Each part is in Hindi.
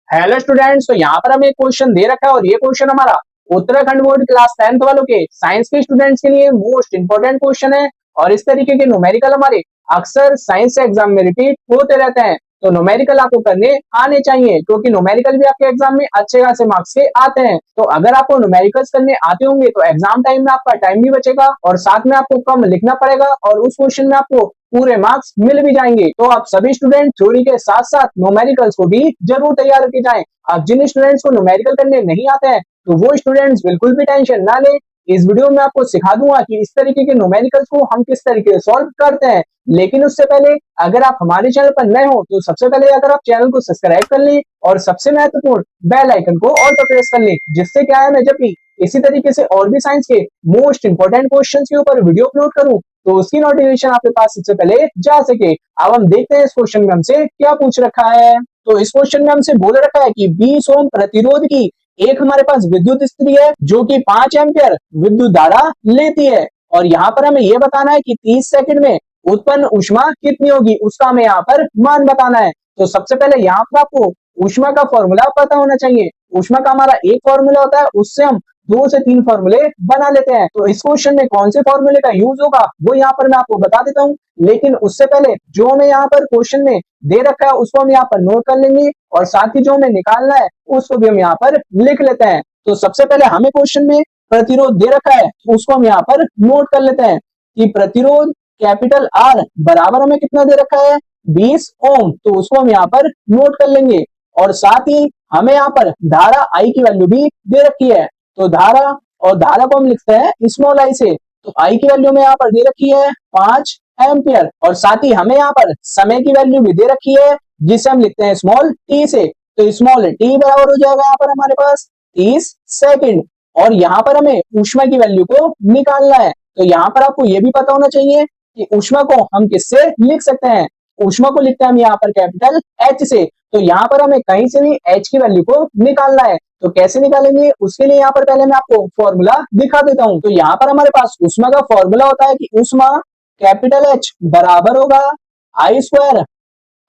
हेलो स्टूडेंट्स, तो यहाँ पर हमें एक क्वेश्चन दे रखा है और ये क्वेश्चन हमारा उत्तराखंड बोर्ड क्लास 10th वालों के साइंस के स्टूडेंट्स के लिए मोस्ट इंपोर्टेंट क्वेश्चन है। और इस तरीके के न्यूमेरिकल हमारे अक्सर साइंस एग्जाम में रिपीट होते रहते हैं, तो न्यूमेरिकल आपको करने आने चाहिए क्योंकि न्यूमेरिकल भी आपके एग्जाम में अच्छे खासे मार्क्स के आते हैं। तो अगर आपको न्यूमेरिकल्स करने आते होंगे तो एग्जाम टाइम में आपका टाइम भी बचेगा और साथ में आपको कम लिखना पड़ेगा और उस क्वेश्चन में आपको पूरे मार्क्स मिल भी जाएंगे। तो आप सभी स्टूडेंट थ्योरी के साथ साथ न्यूमेरिकल्स को भी जरूर तैयार करके जाएं। आप जिन स्टूडेंट्स को न्यूमेरिकल करने नहीं आते हैं तो वो स्टूडेंट्स बिल्कुल भी टेंशन ना ले। इस वीडियो में आपको सिखा दूंगा कि इस तरीके के न्यूमेरिकल्स को हम किस तरीके से सॉल्व करते हैं। लेकिन उससे पहले अगर आप हमारे चैनल पर नए हो तो सबसे पहले अगर आप चैनल को सब्सक्राइब कर लें और सबसे महत्वपूर्ण बेल आइकन को ऑल पर प्रेस कर लें, जिससे क्या है मैं जब भी इसी तरीके से और भी साइंस के मोस्ट इंपोर्टेंट क्वेश्चंस के ऊपर वीडियो अपलोड करूं तो उसकी नोटिफिकेशन आपके पास सबसे पहले जा सके। अब हम देखते हैं इस क्वेश्चन में हमसे क्या पूछ रखा है। तो इस क्वेश्चन में हमसे बोल रखा है कि 20 ओम प्रतिरोध की एक हमारे पास विद्युत स्त्री है जो कि 5 एम्पियर विद्युत धारा लेती है और यहाँ पर हमें यह बताना है कि 30 सेकंड में उत्पन्न ऊष्मा कितनी होगी, उसका हमें यहाँ पर मान बताना है। तो सबसे पहले यहाँ पर आपको ऊष्मा का फॉर्मूला पता होना चाहिए। ऊष्मा का हमारा एक फॉर्मूला होता है, उससे हम 2 से 3 फॉर्मूले बना लेते हैं। तो इस क्वेश्चन में कौन से फॉर्मूले का यूज होगा वो यहाँ पर मैं आपको बता देता हूँ, लेकिन उससे पहले जो हमें यहाँ पर क्वेश्चन में दे रखा है उसको हम यहाँ पर नोट कर लेंगे और साथ ही जो हमें निकालना है उसको भी हम यहाँ पर लिख लेते हैं। तो सबसे पहले हमें क्वेश्चन में प्रतिरोध दे रखा है तो उसको हम यहाँ पर नोट कर लेते हैं कि प्रतिरोध कैपिटल आर बराबर हमें कितना दे रखा है 20 ओम, तो उसको हम यहाँ पर नोट कर लेंगे। और साथ ही हमें यहाँ पर धारा आई की वैल्यू भी दे रखी है, तो धारा और धारा को हम लिखते हैं स्मॉल आई से, तो आई की वैल्यू में यहाँ पर दे रखी है 5 एम्पियर और साथ ही हमें यहाँ पर समय की वैल्यू भी दे रखी है जिसे हम लिखते हैं स्मॉल टी से, तो स्मॉल टी बराबर हो जाएगा यहाँ पर हमारे पास 30 सेकंड। और यहाँ पर हमें ऊष्मा की वैल्यू को निकालना है, तो यहाँ पर आपको यह भी पता होना चाहिए कि ऊष्मा को हम किससे लिख सकते हैं। ऊष्मा को लिखते हैं हम यहाँ पर कैपिटल एच से, तो यहाँ पर हमें कहीं से भी एच की वैल्यू को निकालना है। तो कैसे निकालेंगे उसके लिए यहाँ पर पहले मैं आपको फॉर्मूला दिखा देता हूँ। तो यहाँ पर हमारे पास ऊष्मा का फॉर्मूला होता है कि ऊष्मा कैपिटल एच बराबर होगा आई स्क्वायर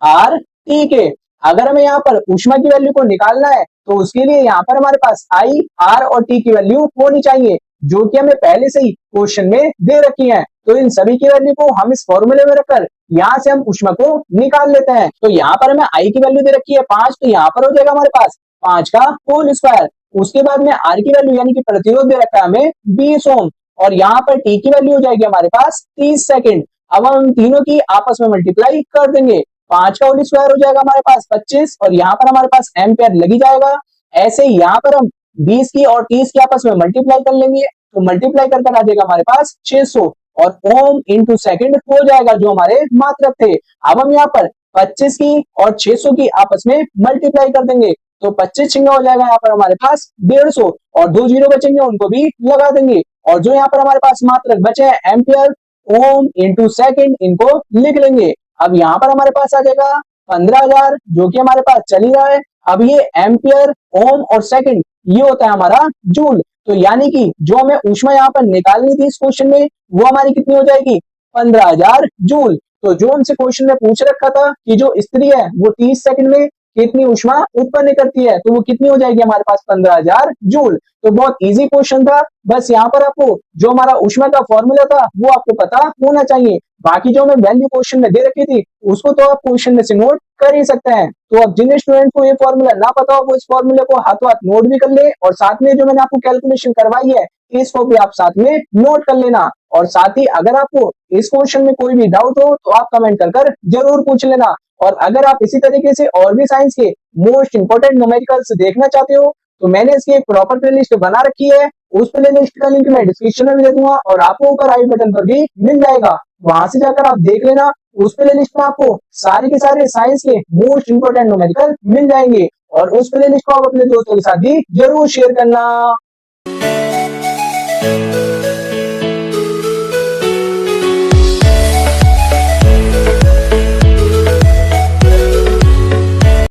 आर टी के। अगर हमें यहाँ पर ऊष्मा की वैल्यू को निकालना है तो उसके लिए यहाँ पर हमारे पास आई आर और टी की वैल्यू होनी चाहिए जो कि हमें पहले से ही क्वेश्चन में दे रखी है। तो इन सभी की वैल्यू को हम इस फॉर्मूले में रखकर यहाँ से हम ऊष्मा को निकाल लेते हैं। तो यहाँ पर हमें आई की वैल्यू दे रखी है 5, तो यहाँ पर हो जाएगा हमारे पास 5 का होल स्क्वायर। उसके बाद में आर की वैल्यू यानी कि प्रतिरोध दे रखा है हमें 20 ओम और यहाँ पर टी की वैल्यू हो जाएगी हमारे पास 30 सेकंड। अब हम तीनों की आपस में मल्टीप्लाई कर देंगे, 5 का होल स्क्वायर हो जाएगा हमारे पास 25 और यहाँ पर हमारे पास एम्पियर लगी जाएगा। ऐसे ही यहाँ पर हम 20 की और 30 की आपस में मल्टीप्लाई कर लेंगे, तो मल्टीप्लाई कर आ जाएगा हमारे पास 600 और ओम इंटू सेकंड हो जाएगा जो हमारे मात्रक थे। अब हम यहाँ पर 25 की और 600 की आपस में मल्टीप्लाई कर देंगे, तो 25 छिंगा हो जाएगा यहाँ पर हमारे पास 150 और 2 जीरो बचेंगे उनको भी लगा देंगे और जो यहाँ पर हमारे पास मात्रक बचे हैं एम्पियर ओम इंटू सेकंड, इनको लिख लेंगे। अब यहाँ पर हमारे पास आ जाएगा 15,000 जो कि हमारे पास चल ही रहा है। अब ये एम्पियर ओम और सेकंड ये होता है हमारा जूल, तो यानी कि जो हमें ऊष्मा यहाँ पर निकालनी थी इस क्वेश्चन में वो हमारी कितनी हो जाएगी 15,000 जूल। तो जो हमसे क्वेश्चन में पूछ रखा था कि जो स्त्री है वो 30 सेकंड में कितनी ऊष्मा उत्पन्न करती है तो वो कितनी हो जाएगी हमारे पास 15,000 जूल। तो बहुत इजी क्वेश्चन था, बस यहाँ पर आपको जो हमारा ऊष्मा का फॉर्मूला था वो आपको पता होना चाहिए। बाकी जो हमें वैल्यू क्वेश्चन में दे रखी थी उसको तो आप क्वेश्चन में से नोट कर ही सकते हैं। तो अब जिन स्टूडेंट को ये फॉर्मूला ना पता हो वो इस फॉर्मूले को हाथों हाथ नोट भी कर ले और साथ में जो मैंने आपको कैलकुलेशन करवाई है इसको भी आप साथ में नोट कर लेना। और साथ ही अगर आपको इस क्वेश्चन में कोई भी डाउट हो तो आप कमेंट कर जरूर पूछ लेना। और अगर आप इसी तरीके से और भी साइंस के मोस्ट इंपोर्टेंट न्यूमेरिकल्स देखना चाहते हो तो मैंने इसकी एक प्रॉपर प्लेलिस्ट बना रखी है, उस प्लेलिस्ट का लिंक मैं डिस्क्रिप्शन में भी दे दूंगा और आपको ऊपर आई बटन पर भी मिल जाएगा, वहां से जाकर आप देख लेना। उस प्लेलिस्ट में आपको सारे के सारे साइंस के मोस्ट इंपोर्टेंट न्यूमेरिकल मिल जाएंगे और उस प्लेलिस्ट को आप अपने दोस्तों के साथ भी जरूर शेयर करना।